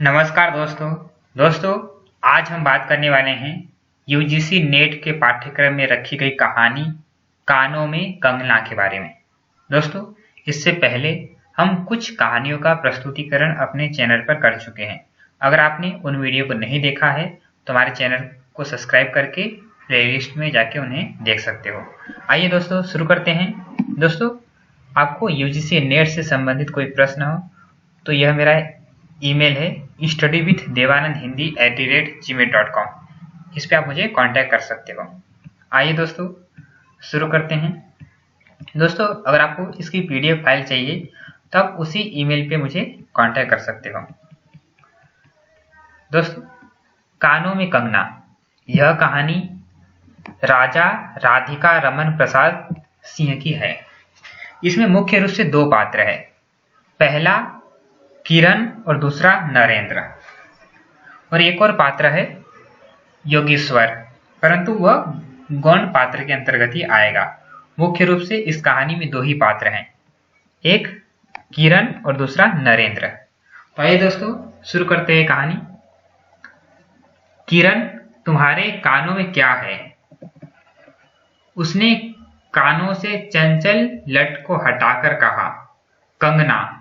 नमस्कार दोस्तों आज हम बात करने वाले हैं यूजीसी नेट के पाठ्यक्रम में रखी गई कहानी कानों में कंगना के बारे में। दोस्तों, इससे पहले हम कुछ कहानियों का प्रस्तुतिकरण अपने चैनल पर कर चुके हैं। अगर आपने उन वीडियो को नहीं देखा है तो हमारे चैनल को सब्सक्राइब करके प्लेलिस्ट में जाके उन्हें देख सकते हो। आइए दोस्तों शुरू करते हैं। दोस्तों, आपको यूजीसी नेट से संबंधित कोई प्रश्न हो तो यह मेरा ईमेल है studyWithDevanandHindi@gmail.com। इस पे आप मुझे कांटेक्ट कर सकते हो। आइए दोस्तों शुरू करते हैं। दोस्तों, अगर आपको इसकी पीडीएफ फाइल चाहिए तो आप उसी ईमेल पे मुझे कांटेक्ट कर सकते हो। दोस्तों, कानों में कंगना यह कहानी राजा राधिका रमन प्रसाद सिंह की है। इसमें मुख्य रूप से दो पात्र है, पहला किरण और दूसरा नरेंद्र, और एक और पात्र है योगेश्वर, परंतु वह गौण पात्र के अंतर्गत ही आएगा। मुख्य रूप से इस कहानी में दो ही पात्र हैं, एक किरण और दूसरा नरेंद्र। तो आइए दोस्तों शुरू करते हैं कहानी। किरण, तुम्हारे कानों में क्या है? उसने कानों से चंचल लट को हटाकर कहा, कंगना।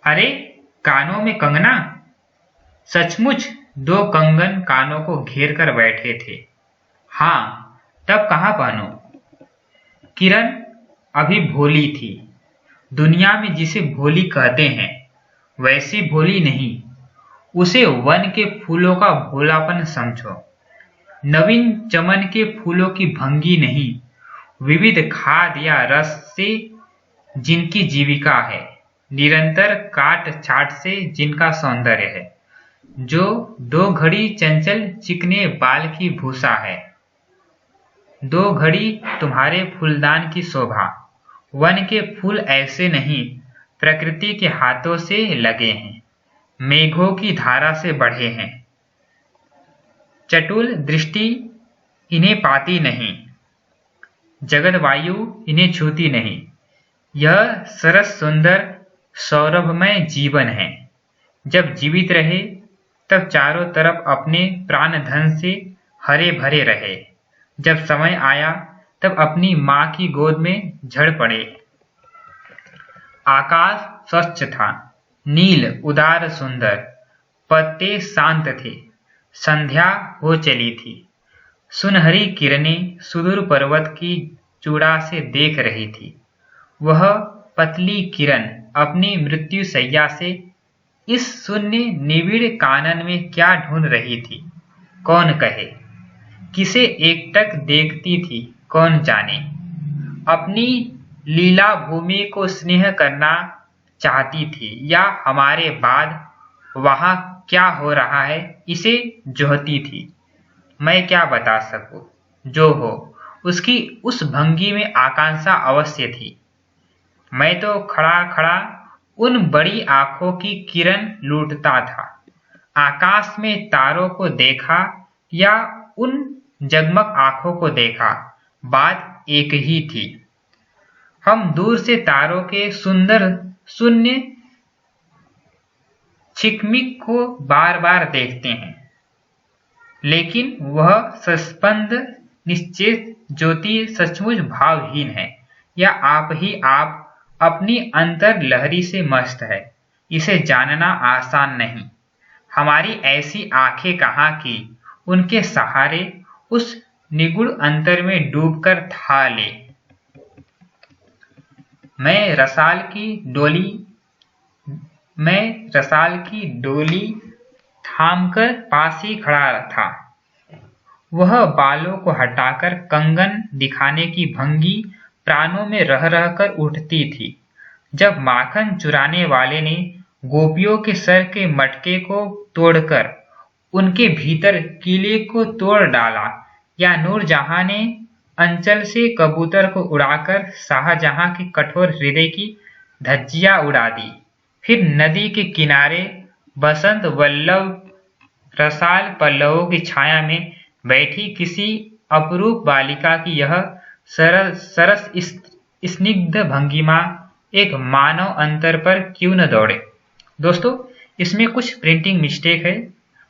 अरे, कानों में कंगना? सचमुच दो कंगन कानों को घेर कर बैठे थे। हाँ, तब कहाँ पहनूं? किरण अभी भोली थी। दुनिया में जिसे भोली कहते हैं वैसी भोली नहीं। उसे वन के फूलों का भोलापन समझो। नवीन चमन के फूलों की भंगी नहीं, विविध खाद या रस से जिनकी जीविका है, निरंतर काट छाट से जिनका सौंदर्य है, जो दो घड़ी चंचल चिकने बाल की भूषा है, दो घड़ी तुम्हारे फूलदान की शोभा। वन के फूल ऐसे नहीं, प्रकृति के हाथों से लगे हैं, मेघों की धारा से बढ़े हैं। चटुल दृष्टि इन्हें पाती नहीं, जगत वायु इन्हें छूती नहीं। यह सरस सुंदर सौरभमय जीवन है। जब जीवित रहे तब चारों तरफ अपने प्राण धन से हरे भरे रहे। जब समय आया तब अपनी मां की गोद में झड़ पड़े। आकाश स्वच्छ था, नील उदार सुंदर, पत्ते शांत थे। संध्या हो चली थी। सुनहरी किरणें सुदूर पर्वत की चूड़ा से देख रही थी। वह पतली किरण अपनी मृत्यु सैया से इस शून्य निबिड़ कानन में क्या ढूंढ रही थी, कौन कहे? किसे एकटक देखती थी, कौन जाने? अपनी लीला भूमि को स्नेह करना चाहती थी, या हमारे बाद वहां क्या हो रहा है इसे जोहती थी। मैं क्या बता सकूं? जो हो, उसकी उस भंगी में आकांक्षा अवश्य थी। मैं तो खड़ा खड़ा उन बड़ी आंखों की किरण लूटता था। आकाश में तारों को देखा या उन जगमग आंखों को देखा, बात एक ही थी। हम दूर से तारों के सुंदर शून्य छिकमिक को बार बार देखते हैं, लेकिन वह सस्पंद निश्चेत ज्योति सचमुच भावहीन है, या आप ही आप अपनी अंतर लहरी से मस्त है। इसे जानना आसान नहीं। हमारी ऐसी आंखें कहाँ की उनके सहारे उस निगूढ़ अंतर में डूबकर था ले। मैं रसाल की डोली थामकर पास ही खड़ा था। वह बालों को हटाकर कंगन दिखाने की भंगी प्राणों में रह रहकर उठती थी। जब माखन चुराने वाले ने गोपियों के सर के मटके को तोड़कर उनके भीतर किले को तोड़ डाला, या नूरजहां ने अंचल से कबूतर को उड़ाकर शाहजहां के कठोर हृदय की धज्जियां उड़ा दी, फिर नदी के किनारे बसंत वल्लभ रसाल पल्लवों की छाया में बैठी किसी अपरूप बालिका की यह सरस स्निग्ध भंगिमा एक मानव अंतर पर क्यों न दौड़े। दोस्तों, इसमें कुछ प्रिंटिंग मिस्टेक है,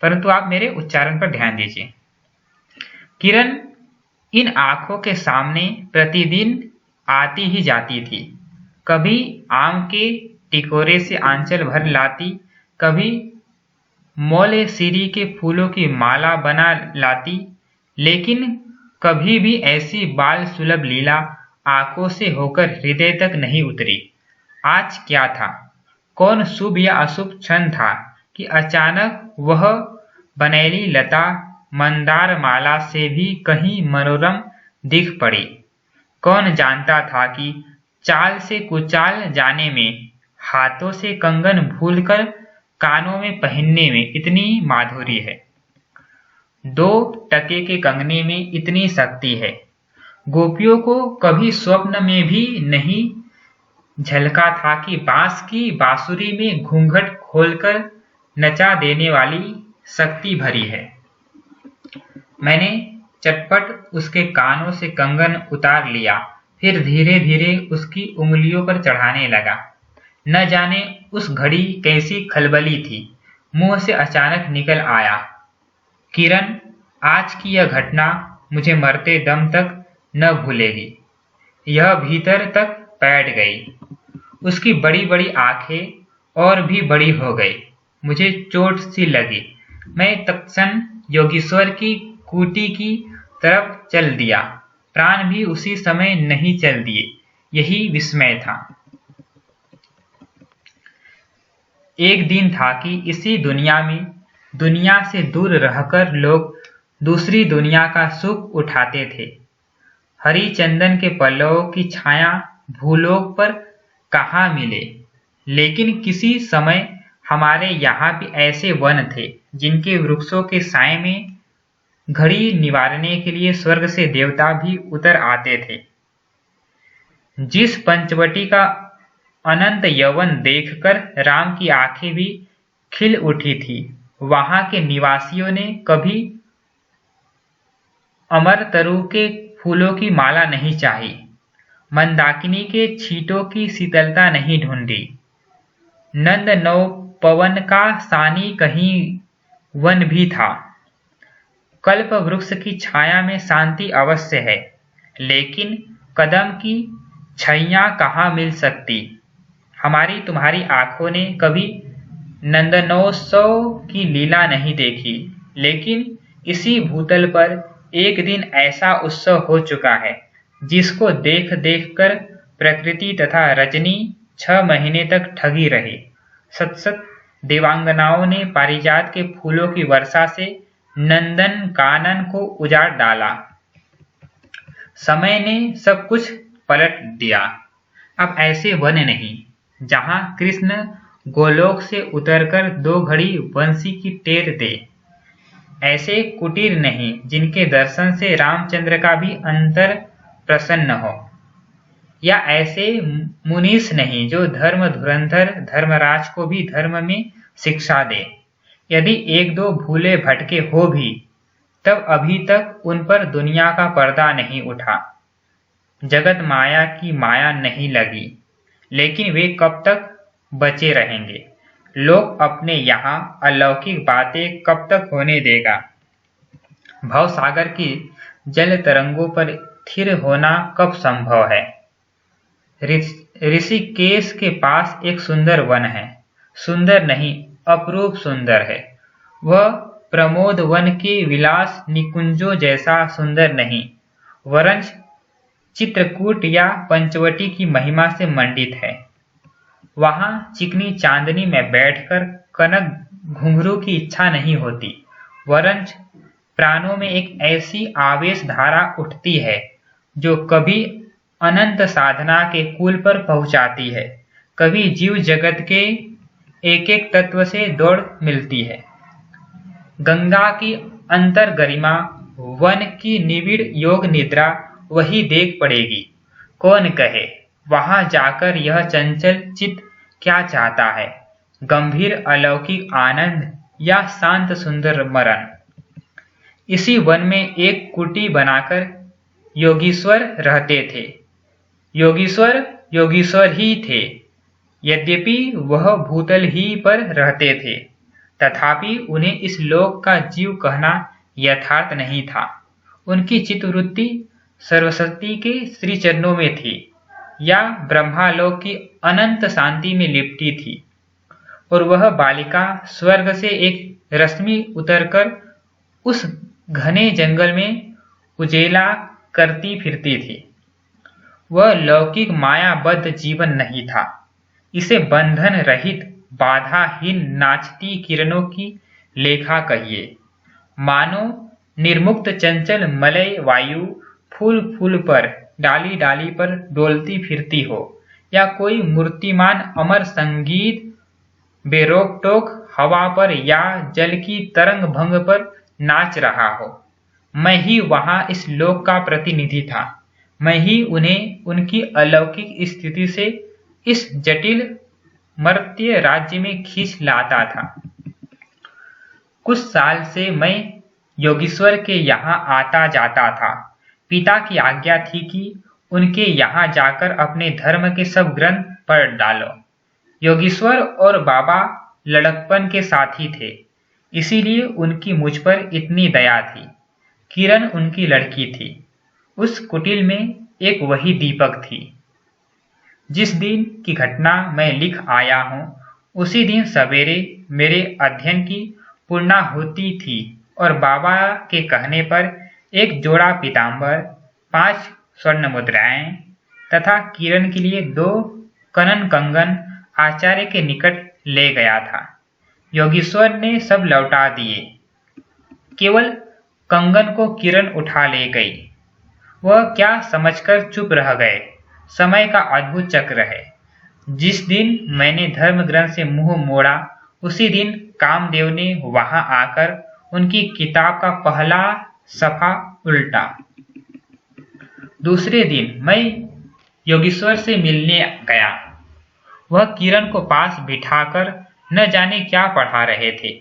परंतु आप मेरे उच्चारण पर ध्यान दीजिए। किरण इन आंखों के सामने प्रतिदिन आती ही जाती थी। कभी आम के टिकोरे से आंचल भर लाती, कभी मोलेसीरी के फूलों की माला बना लाती, लेकिन कभी भी ऐसी बाल सुलभ लीला आंखों से होकर हृदय तक नहीं उतरी। आज क्या था? कौन शुभ या अशुभ क्षण था कि अचानक वह बनैली लता मंदार माला से भी कहीं मनोरम दिख पड़ी। कौन जानता था कि चाल से कुचाल जाने में, हाथों से कंगन भूलकर कानों में पहनने में इतनी माधुरी है। 2 टके के कंगने में इतनी शक्ति है। गोपियों को कभी स्वप्न में भी नहीं झलका था कि बांस की बांसुरी में घूंघट खोलकर नचा देने वाली शक्ति भरी है। मैंने चटपट उसके कानों से कंगन उतार लिया, फिर धीरे धीरे उसकी उंगलियों पर चढ़ाने लगा। न जाने उस घड़ी कैसी खलबली थी, मुंह से अचानक निकल आया, किरण, आज की यह घटना मुझे मरते दम तक न भूलेगी। यह भीतर तक बैठ गई। उसकी बड़ी बड़ी आंखें और भी बड़ी हो गई। मुझे चोट सी लगी। मैं तत्क्षण योगीश्वर की कुटी की तरफ चल दिया। प्राण भी उसी समय नहीं चल दिए। यही विस्मय था। एक दिन था कि इसी दुनिया में, दुनिया से दूर रहकर लोग दूसरी दुनिया का सुख उठाते थे। हरिचंदन के पल्लवों की छाया भूलोक पर कहाँ मिले, लेकिन किसी समय हमारे यहाँ भी ऐसे वन थे जिनके वृक्षों के साए में घड़ी निवारने के लिए स्वर्ग से देवता भी उतर आते थे। जिस पंचवटी का अनंत यौवन देखकर राम की आंखें भी खिल उठी थी, वहां के निवासियों ने कभी अमरतरु के फूलों की माला नहीं चाही, मंदाकिनी के छींटों की शीतलता नहीं ढूंढी। नंद नौ पवन का सानी कहीं वन भी था। कल्प वृक्ष की छाया में शांति अवश्य है, लेकिन कदम की छैया कहाँ मिल सकती। हमारी तुम्हारी आंखों ने कभी नंदनोत्सव की लीला नहीं देखी, लेकिन इसी भूतल पर एक दिन ऐसा उत्सव हो चुका है जिसको देख देख कर प्रकृति तथा रजनी 6 महीने तक ठगी रही। सत देवांगनाओं ने पारिजात के फूलों की वर्षा से नंदन कानन को उजाड़ डाला। समय ने सब कुछ पलट दिया। अब ऐसे वन नहीं जहां कृष्ण गोलोक से उतरकर 2 घड़ी बंसी की टेर दे। ऐसे कुटीर नहीं जिनके दर्शन से रामचंद्र का भी अंतर प्रसन्न हो, या ऐसे मुनीष नहीं जो धर्म धुरंधर धर्मराज को भी धर्म में शिक्षा दे। यदि 1-2 भूले भटके हो भी, तब अभी तक उन पर दुनिया का पर्दा नहीं उठा, जगत माया की माया नहीं लगी। लेकिन वे कब तक बचे रहेंगे? लोग अपने यहाँ अलौकिक बातें कब तक होने देगा? भवसागर की जल तरंगों पर स्थिर होना कब संभव है? ऋषिकेश के पास एक सुंदर वन है। सुंदर नहीं, अपरूप सुंदर है। वह प्रमोद वन के विलास निकुंजों जैसा सुंदर नहीं, वरन चित्रकूट या पंचवटी की महिमा से मंडित है। वहां चिकनी चांदनी में बैठकर कनक घुंघरू की इच्छा नहीं होती, वरन प्राणों में एक ऐसी आवेश धारा उठती है जो कभी अनंत साधना के कुल पर पहुंचाती है, कभी जीव जगत के एक एक तत्व से दौड़ मिलती है। गंगा की अंतर गरिमा, वन की निविड़ योग निद्रा वही देख पड़ेगी। कौन कहे वहां जाकर यह चंचल चित्त क्या चाहता है, गंभीर अलौकिक आनंद या शांत सुंदर मरण। इसी वन में एक कुटी बनाकर योगीश्वर रहते थे। योगीश्वर योगीश्वर ही थे। यद्यपि वह भूतल ही पर रहते थे, तथापि उन्हें इस लोक का जीव कहना यथार्थ नहीं था। उनकी चित्तवृत्ति सर्वशक्ति के श्री चरणों में थी या ब्रह्मालोक की अनंत शांति में लिपटी थी, और वह बालिका स्वर्ग से एक रश्मि उतरकर उस घने जंगल में उजेला करती फिरती थी। वह लौकिक मायाबद्ध जीवन नहीं था, इसे बंधन रहित बाधाहीन नाचती किरणों की लेखा कहिए। मानो निर्मुक्त चंचल मलय वायु फूल फूल पर डाली डाली पर डोलती फिरती हो, या कोई मूर्तिमान अमर संगीत बेरोक टोक हवा पर या जल की तरंग भंग पर नाच रहा हो। मैं ही वहां इस लोक का प्रतिनिधि था। मैं ही उन्हें उनकी अलौकिक स्थिति से इस जटिल मर्त्य राज्य में खींच लाता था। कुछ साल से मैं योगीश्वर के यहाँ आता जाता था। पिता की आज्ञा थी कि उनके यहाँ जाकर अपने धर्म के सब ग्रंथ पढ़ डालो। योगीश्वर और बाबा लड़कपन के साथी थे, इसीलिए उनकी मुझ पर इतनी दया थी। किरण उनकी लड़की थी। उस कुटिल में एक वही दीपक थी। जिस दिन की घटना मैं लिख आया हूं, उसी दिन सवेरे मेरे अध्ययन की पूर्णाहुति थी और बाबा के कहने पर एक जोड़ा पीतांबर, 5 स्वर्ण मुद्राएं तथा किरण के लिए 2 कनन कंगन आचार्य के निकट ले गया था। योगीश्वर ने सब लौटा दिए, केवल कंगन को किरण उठा ले गई। वह क्या समझकर चुप रह गए। समय का अद्भुत चक्र है। जिस दिन मैंने धर्म ग्रंथ से मुंह मोड़ा, उसी दिन कामदेव ने वहां आकर उनकी किताब का पहला सफा उल्टा। दूसरे दिन मैं योगीश्वर से मिलने गया। वह किरण को पास बिठाकर न जाने क्या पढ़ा रहे थे।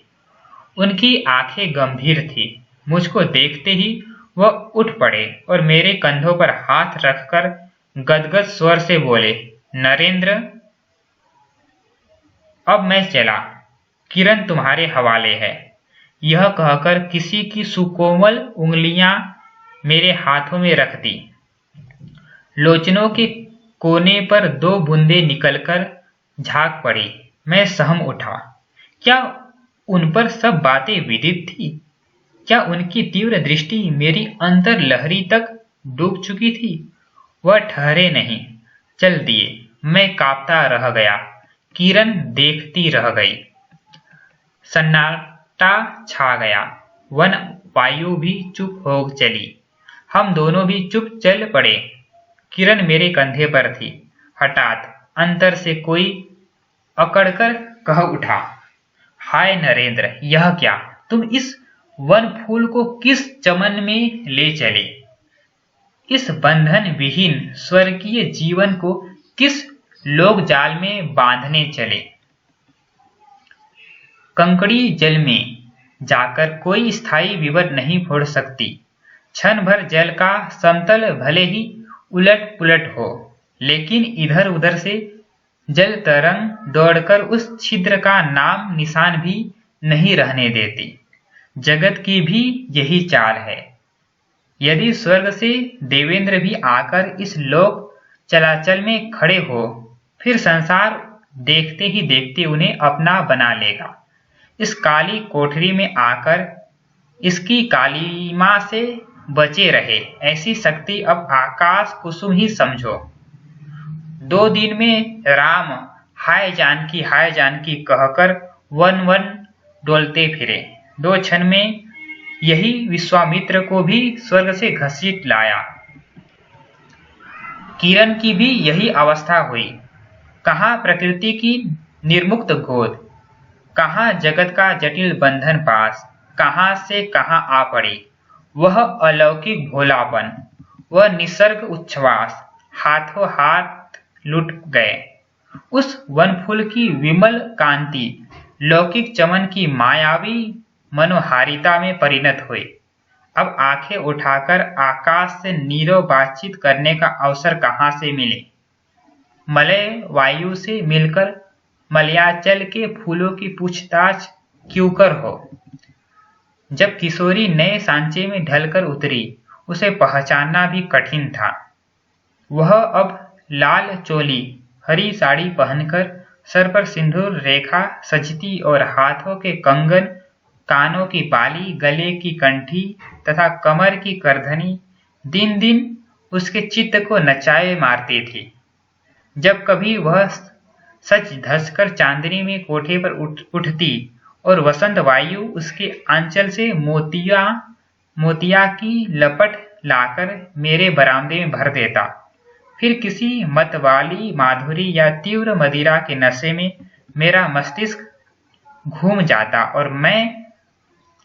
उनकी आंखें गंभीर थी। मुझको देखते ही वह उठ पड़े और मेरे कंधों पर हाथ रखकर गदगद स्वर से बोले, नरेंद्र, अब मैं चला, किरण तुम्हारे हवाले है। यह कहकर किसी की सुकोमल उंगलियां मेरे हाथों में रख दी। लोचनों के कोने पर 2 बूंदें निकलकर झांक पड़ी। मैं सहम उठा। क्या उन पर सब बातें विदित थी? क्या उनकी तीव्र दृष्टि मेरी अंतर लहरी तक डूब चुकी थी? वह ठहरे नहीं, चल दिए। मैं कांपता रह गया। किरण देखती रह गई। सन्नाटा छा गया। वन वायु भी चुप हो चली। हम दोनों भी चुप चल पड़े। किरण मेरे कंधे पर थी। हठात अंतर से कोई अकड़कर कह उठा, हाय नरेंद्र, यह क्या? तुम इस वन फूल को किस चमन में ले चले? इस बंधन विहीन स्वर्गीय जीवन को किस लोक जाल में बांधने चले? कंकड़ी जल में जाकर कोई स्थायी विवर नहीं फोड़ सकती। क्षण भर जल का समतल भले ही उलट पुलट हो, लेकिन इधर उधर से जल तरंग दौड़कर उस छिद्र का नाम निशान भी नहीं रहने देती। जगत की भी यही चाल है। यदि स्वर्ग से देवेंद्र भी आकर इस लोक चलाचल में खड़े हो, फिर संसार देखते ही देखते उन्हें अपना बना लेगा। इस काली कोठरी में आकर इसकी कालीमा से बचे रहे, ऐसी शक्ति अब आकाश कुसुम ही समझो। 2 दिन में राम हाय जानकी कहकर वन वन डोलते फिरे। 2 क्षण में यही विश्वामित्र को भी स्वर्ग से घसीट लाया। किरण की भी यही अवस्था हुई। कहाँ प्रकृति की निर्मुक्त गोद, कहाँ जगत का जटिल बंधन पास, कहाँ से कहाँ आ पड़ी वह अलौकिक भोलापन, वह निसर्ग उच्छ्वास हाथों हाथ लुट गए। उस वनफूल की विमल कांति लौकिक चमन की मायावी मनोहारिता में परिणत हुई। अब आंखें उठाकर आकाश से नीरव बातचीत करने का अवसर कहाँ से मिले? मलय वायु से मिलकर मलयाचल के फूलों की पूछताछ क्यों कर हो। जब किशोरी नए सांचे में ढलकर उतरी, उसे पहचानना भी कठिन था। वह अब लाल चोली, हरी साड़ी पहनकर, सर पर सिंदूर रेखा सजती और हाथों के कंगन, कानों की बाली, गले की कंठी तथा कमर की करधनी दिन दिन उसके चित्त को नचाए मारती थी। जब कभी वह सच धसकर चांदनी में कोठे पर उठती और वसंत वायु उसके आंचल से मोतिया की लपट लाकर मेरे बरामदे में भर देता, फिर किसी मतवाली माधुरी या तीव्र मदिरा के नशे में मेरा मस्तिष्क घूम जाता और मैं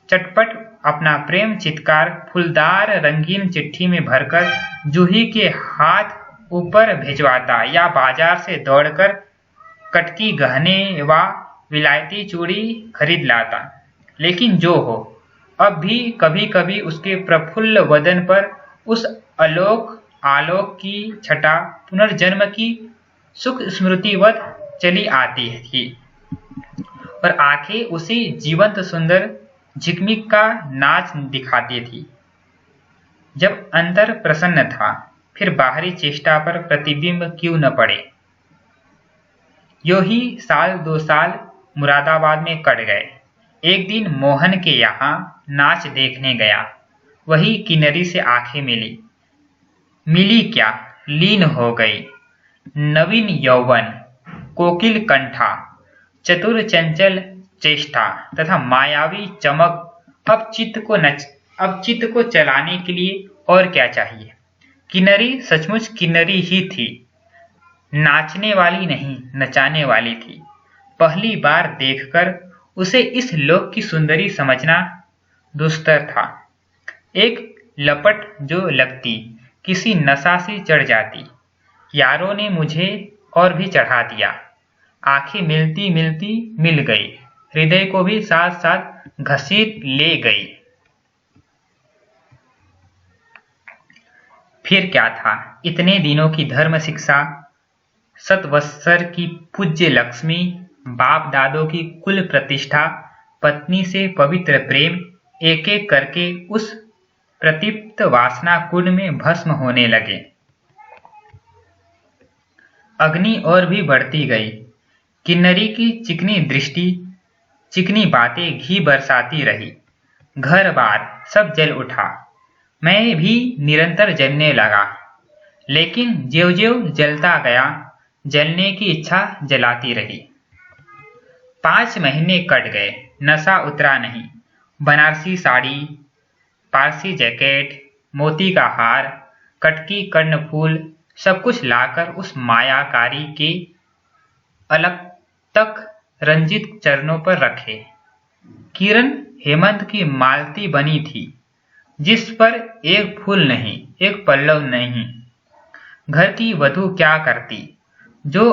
चटपट अपना प्रेम चित्कार फूलदार रंगीन चिट्ठी में भरकर जूही के हाथ ऊपर भिजवाता या बाजार से दौड़कर कटकी गहने व विलायती चूड़ी खरीद लाता। लेकिन जो हो, अब भी कभी कभी उसके प्रफुल्ल वदन पर उस आलोक की छटा पुनर्जन्म की सुख स्मृतिवत चली आती थी और आंखें उसी जीवंत सुंदर झिकमिक का नाच दिखाती थी। जब अंतर प्रसन्न था, फिर बाहरी चेष्टा पर प्रतिबिंब क्यों न पड़े। यो ही 1-2 साल मुरादाबाद में कट गए। एक दिन मोहन के यहाँ नाच देखने गया। वही किन्नरी से आंखें मिली क्या, लीन हो गई। नवीन यौवन, कोकिल कंठा, चतुर चंचल चेष्टा तथा मायावी चमक, अब चित्त को चलाने के लिए और क्या चाहिए। किन्नरी सचमुच किन्नरी ही थी, नाचने वाली नहीं, नचाने वाली थी। पहली बार देखकर उसे इस लोक की सुंदरी समझना दुस्तर था। एक लपट जो लगती, किसी नशा से चढ़ जाती। यारों ने मुझे और भी चढ़ा दिया। आंखें मिलती मिलती मिल गई, हृदय को भी साथ साथ घसीट ले गई। फिर क्या था, इतने दिनों की धर्म शिक्षा, शतवत्सर की पूज्य लक्ष्मी, बाप दादों की कुल प्रतिष्ठा, पत्नी से पवित्र प्रेम, एक एक करके उस प्रतिप्त वासना कुंड में भस्म होने लगे। अग्नि और भी बढ़ती गई। किन्नरी की चिकनी दृष्टि, चिकनी बातें घी बरसाती रही। घर बार सब जल उठा। मैं भी निरंतर जलने लगा, लेकिन ज्यों ज्यों जलता गया, जलने की इच्छा जलाती रही। 5 महीने कट गए, नशा उतरा नहीं। बनारसी साड़ी, पारसी जैकेट, मोती का हार, कटकी कर्णफूल, सब कुछ लाकर उस मायाकारी के अलग तक रंजित चरणों पर रखे। किरण हेमंत की मालती बनी थी, जिस पर एक फूल नहीं, एक पल्लव नहीं। घर की वधू क्या करती, जो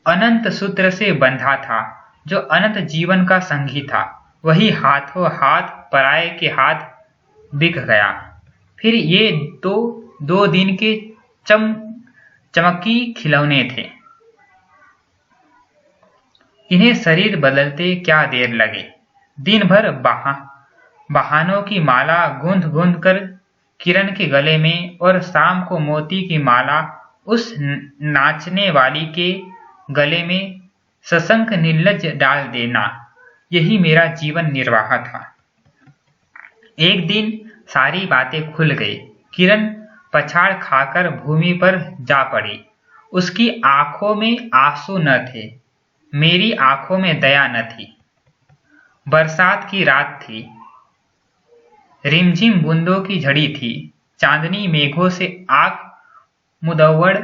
अनंत सूत्र से बंधा था, जो अनंत जीवन का संगी था, वही हाथों हाथ पराये के हाथ बिक गया। फिर ये दो दिन के चमकी खिलौने थे, इन्हें शरीर बदलते क्या देर लगे। दिन भर बहानों की माला गूंथ कर किरण के गले में, और शाम को मोती की माला उस नाचने वाली के गले में सशंक निर्लज्ज डाल देना, यही मेरा जीवन निर्वाह था। एक दिन सारी बातें खुल गई। किरण पछाड़ खाकर भूमि पर जा पड़ी। उसकी आंखों में आंसू न थे, मेरी आंखों में दया न थी। बरसात की रात थी, रिमझिम बूंदों की झड़ी थी। चांदनी मेघों से आग मुदव्वड़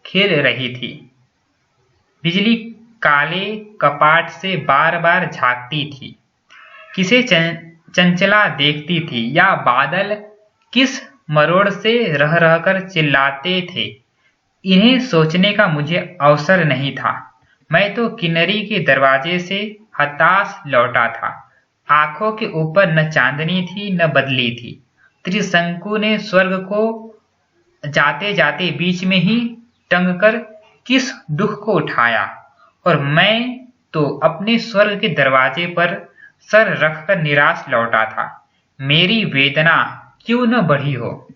खेल रही थी। बिजली काले कपाट से बार बार झांकती थी, किसे चंचला देखती थी, या बादल किस मरोड़ से रह रहकर चिल्लाते थे। इन्हें सोचने का मुझे अवसर नहीं था। मैं तो किन्नरी के दरवाजे से हताश लौटा था। आंखों के ऊपर न चांदनी थी न बदली थी। त्रिशंकु ने स्वर्ग को जाते जाते बीच में ही टंग कर किस दुख को उठाया, और मैं तो अपने स्वर्ग के दरवाजे पर सर रखकर निराश लौटा था। मेरी वेदना क्यों न बढ़ी हो।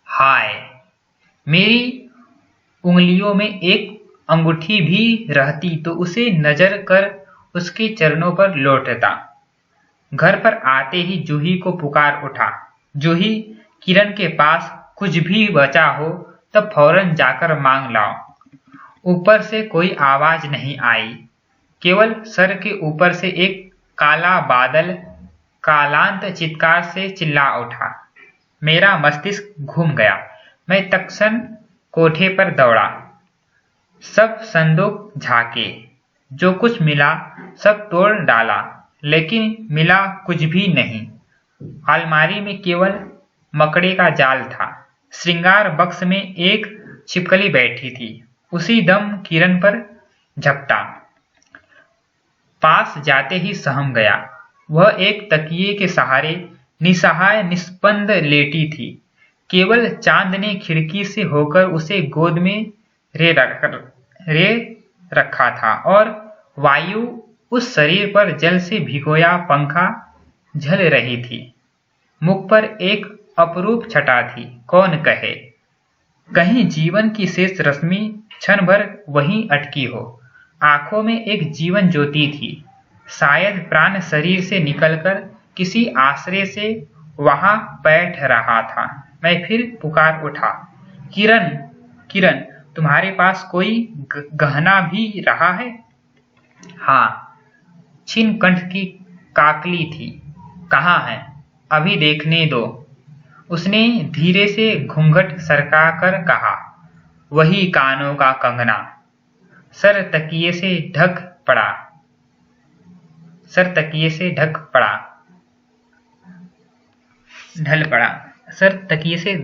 हाय, मेरी उंगलियों में एक अंगूठी भी रहती तो उसे नजर कर उसके चरणों पर लौटता। घर पर आते ही जूही को पुकार उठा। जूही, किरण के पास कुछ भी बचा हो तब फौरन जाकर मांग लाओ। ऊपर से कोई आवाज नहीं आई, केवल सर के ऊपर से एक काला बादल कालांत चित्कार से चिल्ला उठा। मेरा मस्तिष्क घूम गया। मैं तत्क्षण कोठे पर दौड़ा, सब संदूक झांके, जो कुछ मिला सब तोड़ डाला, लेकिन मिला कुछ भी नहीं। अलमारी में केवल मकड़े का जाल था। श्रृंगार बक्स में एक छिपकली बैठी थी। उसी दम किरण पर झपटा। पास जाते ही सहम गया। वह एक तकिए के सहारे निसहाय निस्पंद लेटी थी। केवल चांद ने खिड़की से होकर उसे गोद में रे रखा था, और वायु उस शरीर पर जल से भिगोया पंखा झल रही थी। मुख पर एक अपरूप छटा थी। कौन कहे, कहीं जीवन की शेष रश्मि क्षण भर वहीं अटकी हो। आंखों में एक जीवन ज्योति थी। शायद प्राण शरीर से निकलकर किसी आश्रय से वहां बैठ रहा था। मैं फिर पुकार उठा, किरण, किरण, तुम्हारे पास कोई गहना भी रहा है? हाँ, छिन्न कंठ की काकली थी। कहाँ है? अभी देखने दो। उसने धीरे से घूंघट सरका कर कहा, वही कानों का कंगना। सर तकिए से ढक पड़ा। सर तकिए से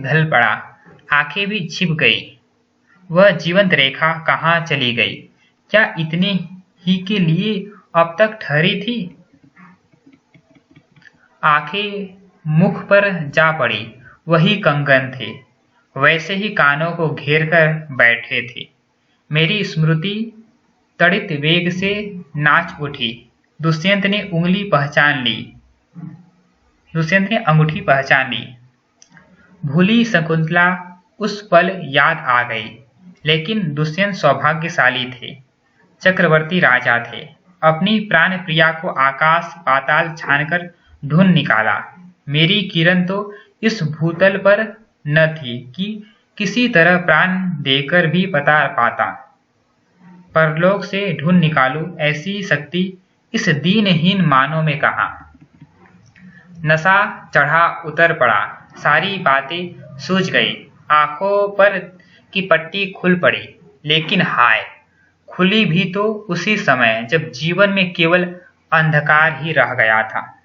ढल पड़ा। आंखें भी छिप गई। वह जीवंत रेखा कहाँ चली गई? क्या इतने ही के लिए अब तक ठहरी थी? आंखें मुख पर जा पड़ी। वही कंगन थे, वैसे ही कानों को घेर कर बैठे थे। मेरी स्मृति तड़ित वेग से नाच उठी। दुष्यंत ने अंगूठी पहचान ली। भूली शकुंतला उस पल याद आ गई। लेकिन दुष्यंत सौभाग्यशाली थे, चक्रवर्ती राजा थे। अपनी प्राण प्रिया को आकाश पाताल छानकर ढूंढ निकाला। मेरी किरण तो इस भूतल पर न थी कि किसी तरह प्राण देकर भी पता पाता। परलोक से ढूंढ निकालूं ऐसी शक्ति इस दीनहीन मानव में कहाँ? नशा चढ़ा उतर पड़ा। सारी बातें सूझ गई। आंखों पर की पट्टी खुल पड़ी। लेकिन हाय, खुली भी तो उसी समय जब जीवन में केवल अंधकार ही रह गया था।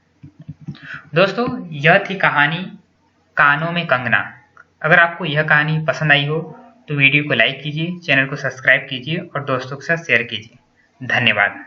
दोस्तों, यह थी कहानी कानों में कंगना। अगर आपको यह कहानी पसंद आई हो तो वीडियो को लाइक कीजिए, चैनल को सब्सक्राइब कीजिए और दोस्तों के साथ शेयर कीजिए। धन्यवाद।